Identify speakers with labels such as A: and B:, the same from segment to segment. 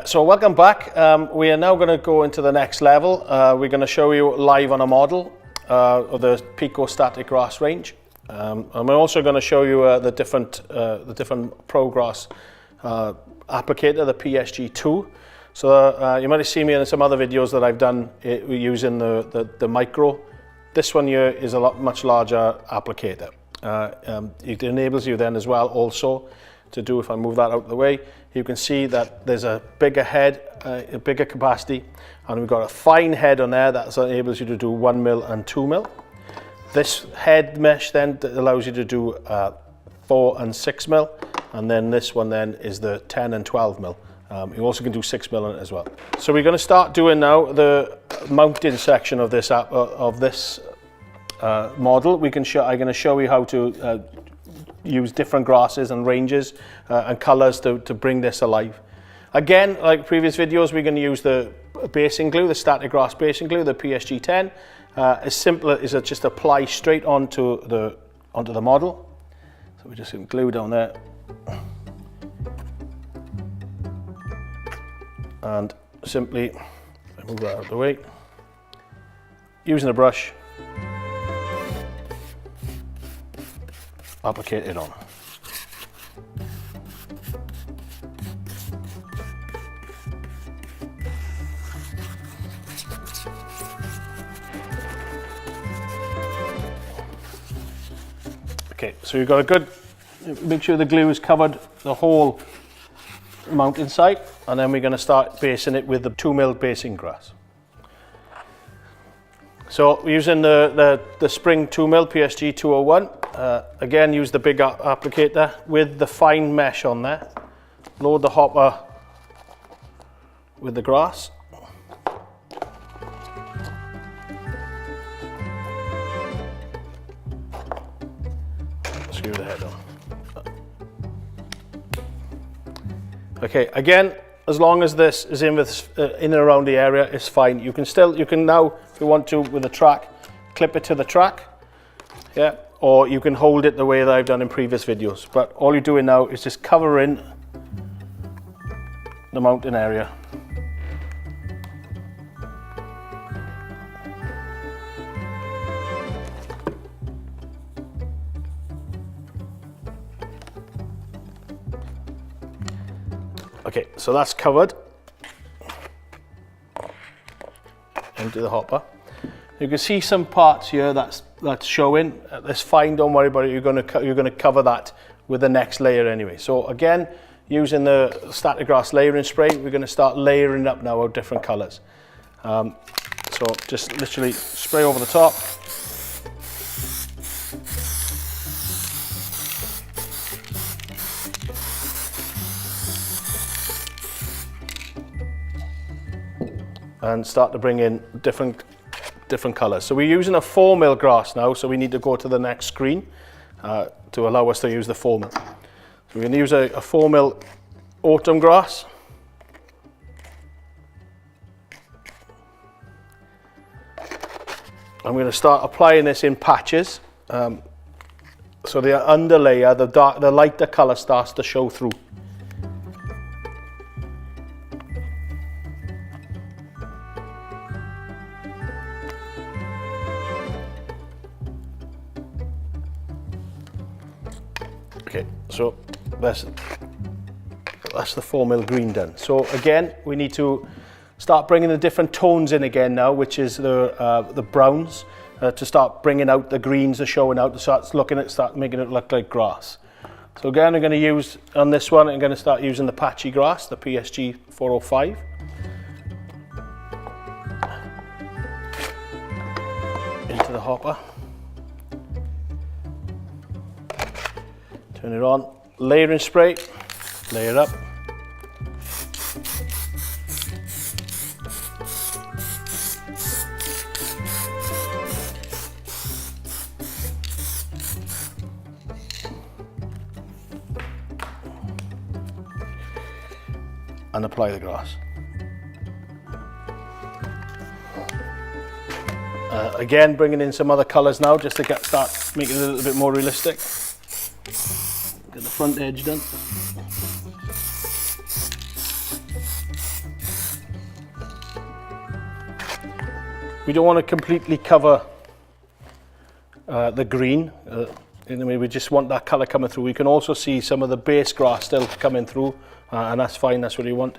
A: So welcome back. We are now going to go into the next level. We're going to show you live on a model of the Pico static grass range. And we're also going to show you the different Pro Grass applicator, the PSG2. So you might have seen me in some other videos that I've done using the micro. This one here is a much larger applicator. It enables you then as well also to do, if I move that out of the way, you can see that there's a bigger head, a bigger capacity, and we've got a fine head on there that enables you to do 1 mil and 2 mil. This head mesh then allows you to do 4 and 6 mil, and then this one then is the 10 and 12 mil. You also can do 6 mil on it as well. So we're going to start doing now the mounting section of this model. I'm going to show you how to use different grasses and ranges and colors to bring this alive. Again, like previous videos, we're going to use the basing glue, the static grass basing glue, the PSG10. As simple as it just apply straight onto the model. So we're just going to glue down there. And simply move that out of the way. Using a brush, applicate it on. Okay, so you've got a good, make sure the glue is covered the whole mounting site, and then we're going to start basing it with the 2 mil basing grass. So we're using the Spring 2 mil PSG 201. Again, use the big applicator with the fine mesh on there. Load the hopper with the grass. Screw the head on. Okay, again, as long as this is in and around the area, it's fine. You can now, if you want to, with a track, clip it to the track. Yeah. Or you can hold it the way that I've done in previous videos. But all you're doing now is just covering the mounting area. Okay, so that's covered into the hopper. You can see some parts here that's showing. That's fine, don't worry about it. You're going to cover that with the next layer anyway. So again, using the static grass layering spray, we're going to start layering up now of different colors. So just literally spray over the top. And start to bring in different colors. So we're using a 4 mil grass now, so we need to go to the next screen to allow us to use the 4 mil. So we're going to use a 4 mil autumn grass. I'm going to start applying this in patches. So the underlayer, the lighter color starts to show through. Okay, so that's the 4 mil green done. So again, we need to start bringing the different tones in again now, which is the browns, to start bringing out the greens, are showing out, to start making it look like grass. So again, I'm going to use, on this one, I'm going to start using the patchy grass, the PSG 405. Into the hopper. Turn it on, layering spray, layer up. And apply the grass. Again, bringing in some other colors now, just to start making it a little bit more realistic. Get the front edge done. We don't want to completely cover the green. We just want that colour coming through. We can also see some of the base grass still coming through, and that's fine, that's what you want.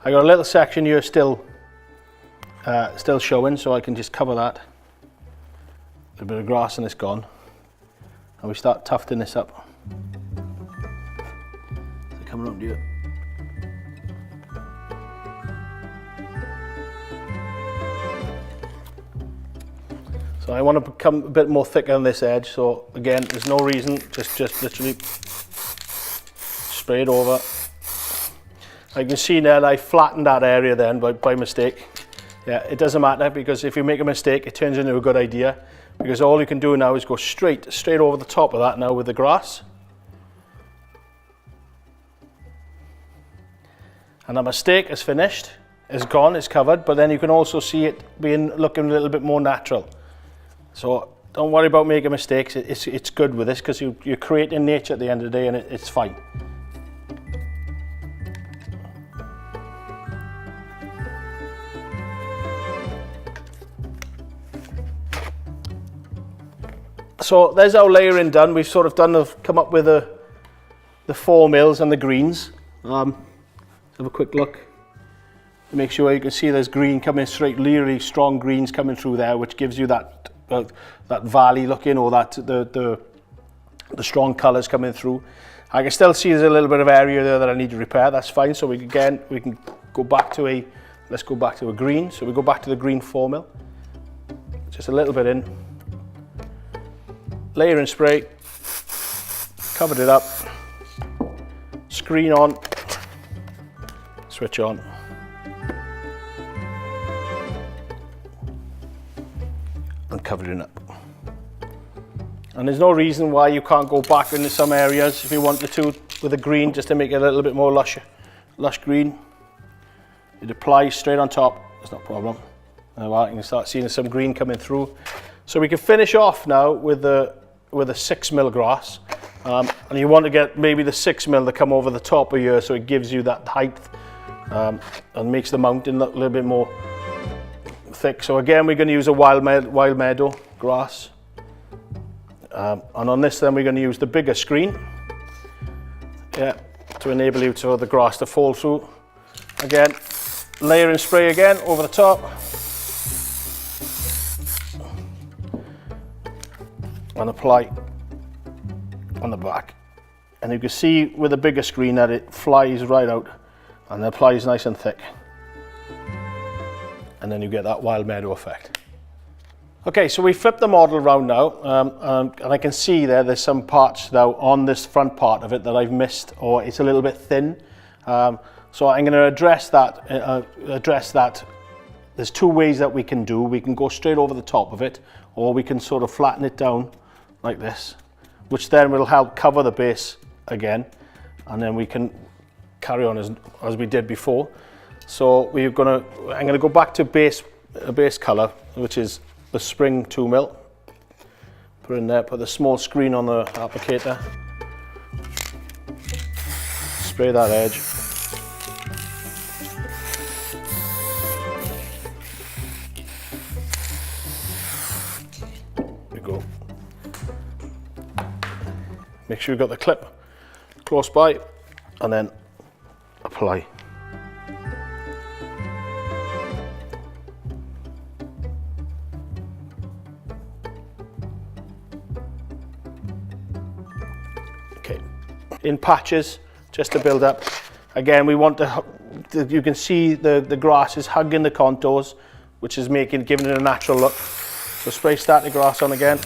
A: I got a little section here still showing, so I can just cover that. A bit of grass and it's gone. And we start tufting this up. So come around here. So I want to become a bit more thicker on this edge, so again, there's no reason, just literally spray it over. You can see now that I flattened that area then by mistake. Yeah, it doesn't matter, because if you make a mistake, it turns into a good idea, because all you can do now is go straight over the top of that now with the grass. And that mistake is finished, is gone, it's covered, but then you can also see it looking a little bit more natural. So don't worry about making mistakes. It's good with this, because you're creating nature at the end of the day, and it's fine. So there's our layering done. We've sort of come up with the 4 mils and the greens. Let's have a quick look to make sure you can see there's green coming straight, really strong greens coming through there, which gives you that valley looking, or that the strong colours coming through. I can still see there's a little bit of area there that I need to repair. That's fine. So we can go back to a green. So we go back to the green 4 mil, just a little bit in. Layer and spray, covered it up, screen on, switch on. And cover it up. And there's no reason why you can't go back into some areas if you wanted to with the green, just to make it a little bit more lush green. It applies straight on top, it's not a problem. Now you can start seeing some green coming through. So we can finish off now with a 6 mil grass, and you want to get maybe the 6 mil to come over the top of here, so it gives you that height and makes the mountain look a little bit more thick. So again, we're going to use a wild meadow grass, and on this then we're going to use the bigger screen, to enable you the grass to fall through. Again, layer and spray again over the top. And apply on the back, and you can see with the bigger screen that it flies right out and applies nice and thick, and then you get that wild meadow effect. Okay, so we flip the model around now, and I can see there's some parts now on this front part of it that I've missed, or it's a little bit thin. So I'm going to address that. There's 2 ways that we can do. We can go straight over the top of it, or we can sort of flatten it down like this, which then will help cover the base again, and then we can carry on as we did before. So I'm going to go back to base color, which is the spring 2 mil. Put in there, put the small screen on the applicator, spray that edge. Go. Make sure you've got the clip close by, and then apply. Okay, in patches, just to build up. Again, we want you can see the grass is hugging the contours, which is giving it a natural look. So spray static grass on again,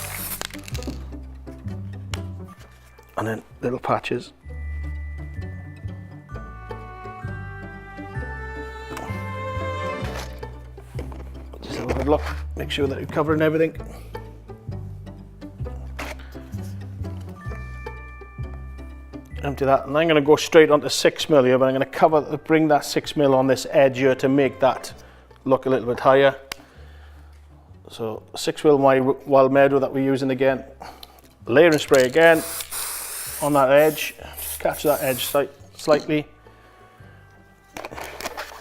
A: and then little patches. Just have a good look, make sure that you're covering everything. Empty that, and I'm going to go straight onto 6 mil here, but I'm going to bring that 6 mil on this edge here to make that look a little bit higher. So 6 mil wild meadow that we're using again. Layer and spray again on that edge. Just catch that edge slightly.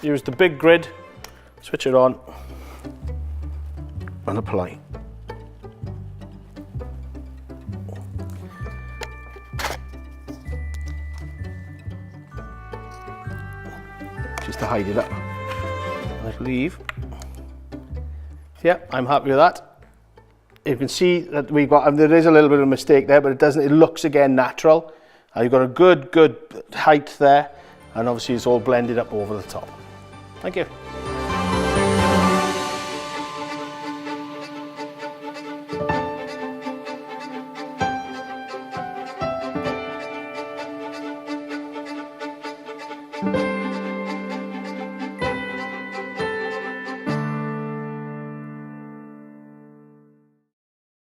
A: Use the big grid switch it on and apply. Just to hide it up. I believe. Yeah, I'm happy with that. You can see that we've got, and there is a little bit of a mistake there, but it looks again natural. You've got a good height there, and obviously it's all blended up over the top. Thank you.